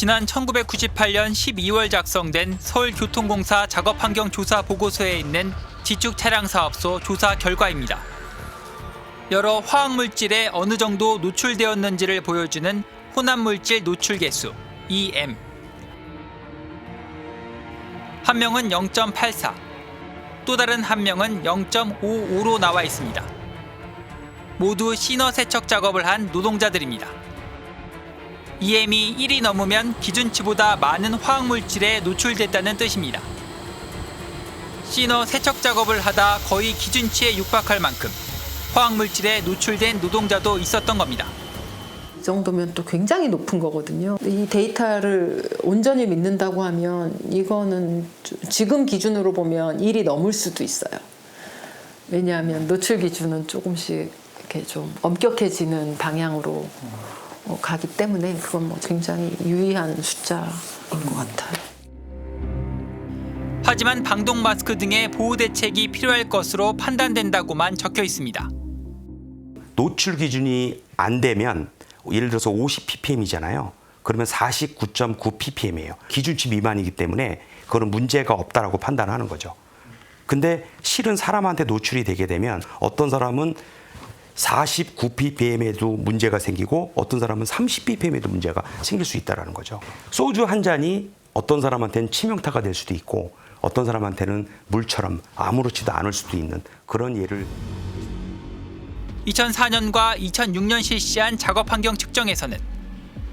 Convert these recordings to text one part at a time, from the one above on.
지난 1998년 12월 작성된 서울교통공사 작업환경조사 보고서에 있는 지축 차량 사업소 조사 결과입니다. 여러 화학물질에 어느 정도 노출되었는지를 보여주는 혼합물질 노출 계수 EM. 한 명은 0.84, 또 다른 한 명은 0.55로 나와 있습니다. 모두 시너 세척 작업을 한 노동자들입니다. EM이 1이 넘으면 기준치보다 많은 화학물질에 노출됐다는 뜻입니다. 시너 세척 작업을 하다 거의 기준치에 육박할 만큼 화학물질에 노출된 노동자도 있었던 겁니다. 이 정도면 또 굉장히 높은 거거든요. 이 데이터를 온전히 믿는다고 하면 이거는 지금 기준으로 보면 1이 넘을 수도 있어요. 왜냐하면 노출 기준은 조금씩 이렇게 좀 엄격해지는 방향으로 가기 때문에 그건 뭐 굉장히 유의한 숫자인 것 같아요. 하지만 방독 마스크 등의 보호 대책이 필요할 것으로 판단된다고만 적혀 있습니다. 노출 기준이 안 되면 예를 들어서 50 ppm이잖아요. 그러면 49.9 ppm이에요. 기준치 미만이기 때문에 그건 문제가 없다라고 판단하는 거죠. 근데 실은 사람한테 노출이 되게 되면 어떤 사람은 49 ppm에도 문제가 생기고 어떤 사람은 30 ppm에도 문제가 생길 수 있다는 거죠. 소주 한 잔이 어떤 사람한테는 치명타가 될 수도 있고 어떤 사람한테는 물처럼 아무렇지도 않을 수도 있는 그런 예를 2004년과 2006년 실시한 작업환경 측정에서는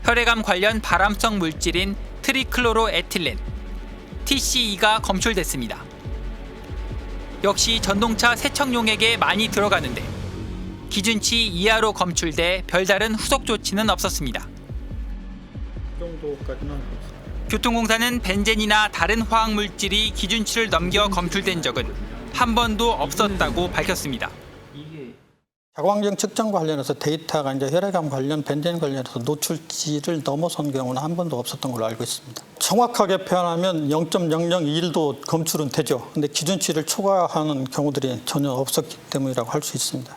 혈액암 관련 발암성 물질인 트리클로로에틸렌, TCE가 검출됐습니다. 역시 전동차 세척용액에 많이 들어가는데 기준치 이하로 검출돼 별다른 후속 조치는 없었습니다. 교통공사는 벤젠이나 다른 화학물질이 기준치를 넘겨 검출된 적은 한 번도 없었다고 밝혔습니다. 작업환경 측정과 관련해서 데이터가 이제 혈액암 관련, 벤젠 관련해서 노출치를 넘어선 경우는 한 번도 없었던 걸로 알고 있습니다. 정확하게 표현하면 0.001도 검출은 되죠. 근데 기준치를 초과하는 경우들이 전혀 없었기 때문이라고 할 수 있습니다.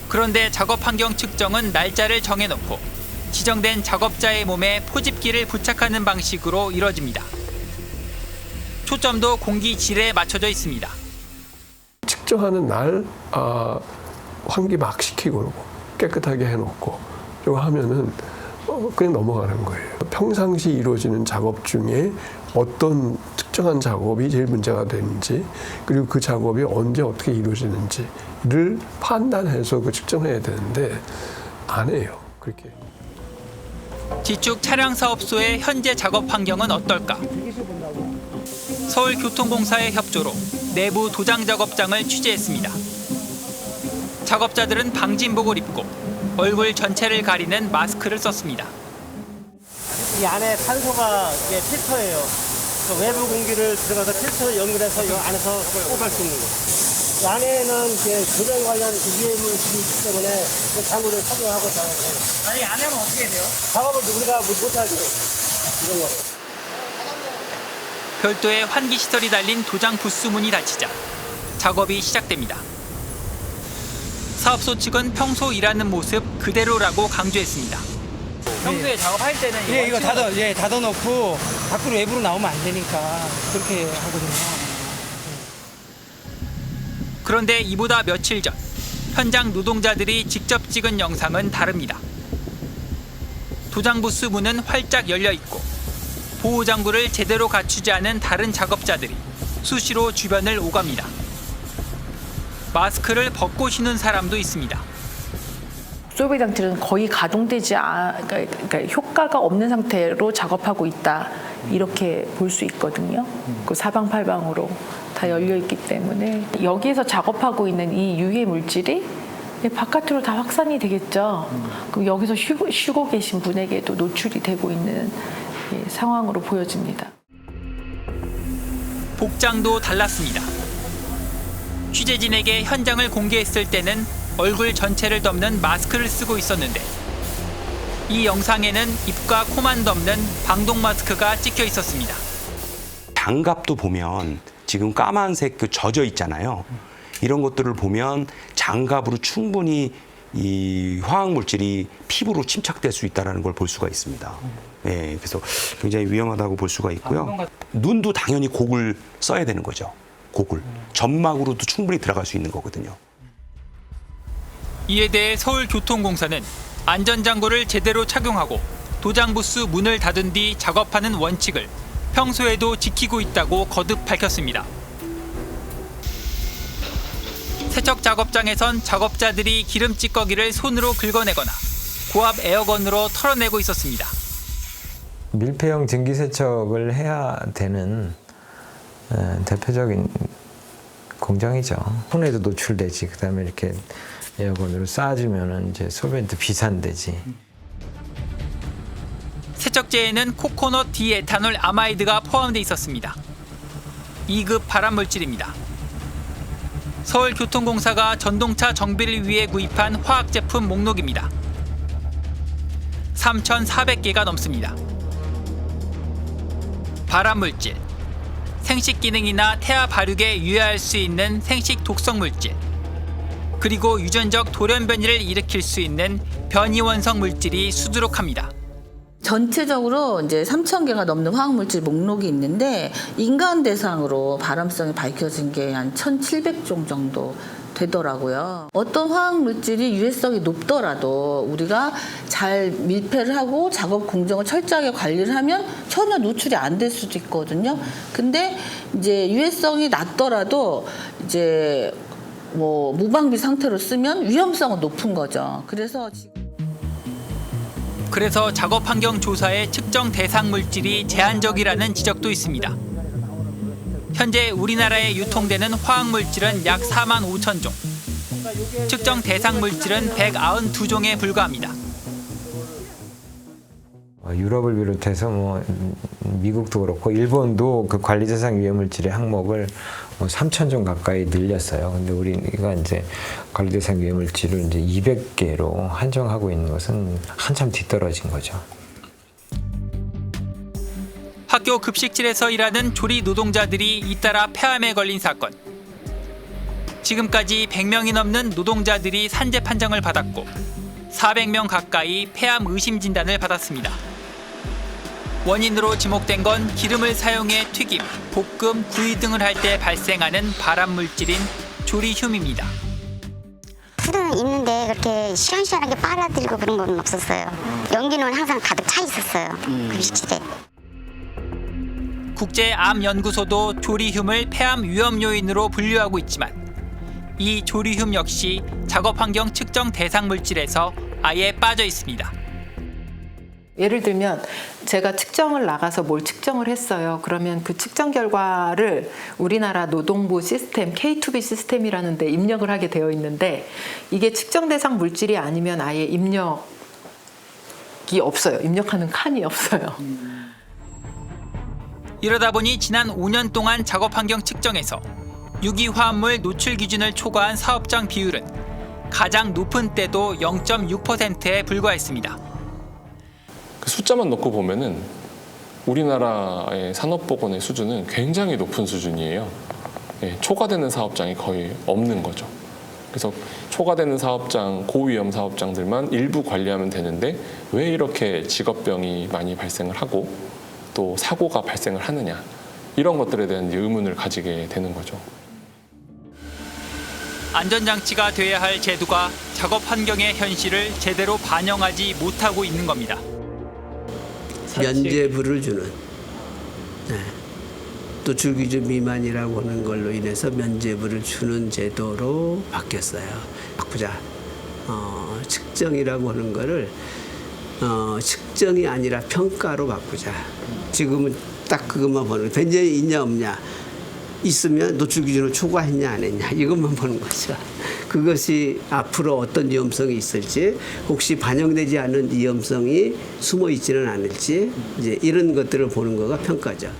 그런데 작업환경 측정은 날짜를 정해놓고 지정된 작업자의 몸에 포집기를 부착하는 방식으로 이뤄집니다. 초점도 공기 질에 맞춰져 있습니다. 측정하는 날 환기 막 시키고 깨끗하게 해놓고 이거 하면은 그냥 넘어가는 거예요. 평상시 이루어지는 작업 중에 어떤 특정한 작업이 제일 문제가 되는지 그리고 그 작업이 언제 어떻게 이루어지는지를 판단해서 그 측정해야 되는데 안 해요. 그렇게. 지축 차량 사업소의 현재 작업 환경은 어떨까? 서울교통공사의 협조로 내부 도장 작업장을 취재했습니다. 작업자들은 방진복을 입고 얼굴 전체를 가리는 마스크를 썼습니다. 이 안에 탄소가 이게 필터예요. 그 외부 공기를 들어가서 필터 연결해서 이 안에서 뽑을 수 있는 거예요. 이 안에는 이제 조명 관련 유해물질이 있기 때문에 그 장구를 착용하고 작업해요. 아니 안에는 어떻게 돼요? 작업을 우리가 못하게 이런 거. 별도의 환기 시설이 달린 도장 부스 문이 닫히자 작업이 시작됩니다. 사업소 측은 평소 일하는 모습 그대로라고 강조했습니다. 평소에 작업할 때는 이거 닫아놓고 밖으로 외부로 나오면 안 되니까 그렇게 하거든요. 그런데 이보다 며칠 전 현장 노동자들이 직접 찍은 영상은 다릅니다. 도장 부스 문은 활짝 열려 있고 보호 장구를 제대로 갖추지 않은 다른 작업자들이 수시로 주변을 오갑니다. 마스크를 벗고 쉬는 사람도 있습니다. 소비 장치는 거의 가동되지 그러니까 효과가 없는 상태로 작업하고 있다 이렇게 볼 수 있거든요. 그 사방팔방으로 다 열려 있기 때문에 여기에서 작업하고 있는 이 유해 물질이 바깥으로 다 확산이 되겠죠. 그럼 여기서 쉬고 계신 분에게도 노출이 되고 있는 상황으로 보여집니다. 복장도 달랐습니다. 취재진에게 현장을 공개했을 때는 얼굴 전체를 덮는 마스크를 쓰고 있었는데 이 영상에는 입과 코만 덮는 방독 마스크가 찍혀 있었습니다. 장갑도 보면 지금 까만색 그 젖어 있잖아요. 이런 것들을 보면 장갑으로 충분히 이 화학 물질이 피부로 침착될 수 있다는 걸 볼 수가 있습니다. 예, 그래서 굉장히 위험하다고 볼 수가 있고요. 눈도 당연히 곡을 써야 되는 거죠. 곡을 점막으로도 충분히 들어갈 수 있는 거거든요. 이에 대해 서울교통공사는 안전장구를 제대로 착용하고 도장부스 문을 닫은 뒤 작업하는 원칙을 평소에도 지키고 있다고 거듭 밝혔습니다. 세척 작업장에선 작업자들이 기름 찌꺼기를 손으로 긁어내거나 고압 에어건으로 털어내고 있었습니다. 밀폐형 증기 세척을 해야 되는 대표적인 공정이죠. 손에도 노출되지. 그다음에 이렇게 에어건으로 쏴주면은 이제 솔벤트 비산되지. 세척제에는 코코넛 디에탄올 아마이드가 포함돼 있었습니다. 2급 발암물질입니다. 서울교통공사가 전동차 정비를 위해 구입한 화학제품 목록입니다. 3,400개가 넘습니다. 발암물질, 생식 기능이나 태아 발육에 유해할 수 있는 생식 독성 물질, 그리고 유전적 돌연 변이를 일으킬 수 있는 변이 원성 물질이 수두룩합니다. 전체적으로 이제 3,000개가 넘는 화학물질 목록이 있는데 인간 대상으로 발암성이 밝혀진 게 한 1,700종 정도 되더라고요. 어떤 화학물질이 유해성이 높더라도 우리가 잘 밀폐를 하고 작업 공정을 철저하게 관리를 하면 전혀 노출이 안 될 수도 있거든요. 근데 이제 유해성이 낮더라도 이제 뭐 무방비 상태로 쓰면 위험성은 높은 거죠. 그래서 작업 환경 조사에 측정 대상 물질이 제한적이라는 지적도 있습니다. 현재 우리나라에 유통되는 화학 물질은 약 4만 5천 종. 측정 대상 물질은 192종에 불과합니다. 유럽을 비롯해서 뭐 미국도 그렇고 일본도 그 관리 대상 유해 물질의 항목을 3,000종 가까이 늘렸어요. 근데 우리가 이제 관리 대상 유해 물질을 이제 200개로 한정하고 있는 것은 한참 뒤떨어진 거죠. 학교 급식실에서 일하는 조리 노동자들이 잇따라 폐암에 걸린 사건. 지금까지 100명이 넘는 노동자들이 산재 판정을 받았고 400명 가까이 폐암 의심 진단을 받았습니다. 원인으로 지목된 건 기름을 사용해 튀김, 볶음, 구이 등을 할 때 발생하는 발암 물질인 조리듐입니다. 술은 있는데 그렇게 시원시원하게 빨아들이고 그런 건 없었어요. 연기는 항상 가득 차 있었어요. 급식실에. 국제암연구소도 조리듐을 폐암 위험 요인으로 분류하고 있지만 이 조리듐 역시 작업 환경 측정 대상 물질에서 아예 빠져 있습니다. 예를 들면 제가 측정을 나가서 뭘 측정을 했어요. 그러면 그 측정 결과를 우리나라 노동부 시스템 K2B 시스템이라는 데 입력을 하게 되어 있는데 이게 측정 대상 물질이 아니면 아예 입력이 없어요. 입력하는 칸이 없어요. 이러다 보니 지난 5년 동안 작업 환경 측정에서 유기화합물 노출 기준을 초과한 사업장 비율은 가장 높은 때도 0.6%에 불과했습니다. 그 숫자만 놓고 보면은 우리나라의 산업보건의 수준은 굉장히 높은 수준이에요. 예, 초과되는 사업장이 거의 없는 거죠. 그래서 초과되는 사업장, 고위험 사업장들만 일부 관리하면 되는데 왜 이렇게 직업병이 많이 발생을 하고 또 사고가 발생을 하느냐, 이런 것들에 대한 의문을 가지게 되는 거죠. 안전장치가 돼야 할 제도가 작업 환경의 현실을 제대로 반영하지 못하고 있는 겁니다. 면제부를 주는, 노출 기준 미만이라고 하는 걸로 인해서 면제부를 주는 제도로 바뀌었어요. 바꾸자. 측정이라고 하는 거를 측정이 아니라 평가로 바꾸자. 지금은 딱 그것만 보는 거예요. 변제이 있냐 없냐. 있으면 노출 기준을 초과했냐 안 했냐 이것만 보는 거죠. 그것이 앞으로 어떤 위험성이 있을지, 혹시 반영되지 않은 위험성이 숨어 있지는 않을지, 이제 이런 것들을 보는 거가 평가죠.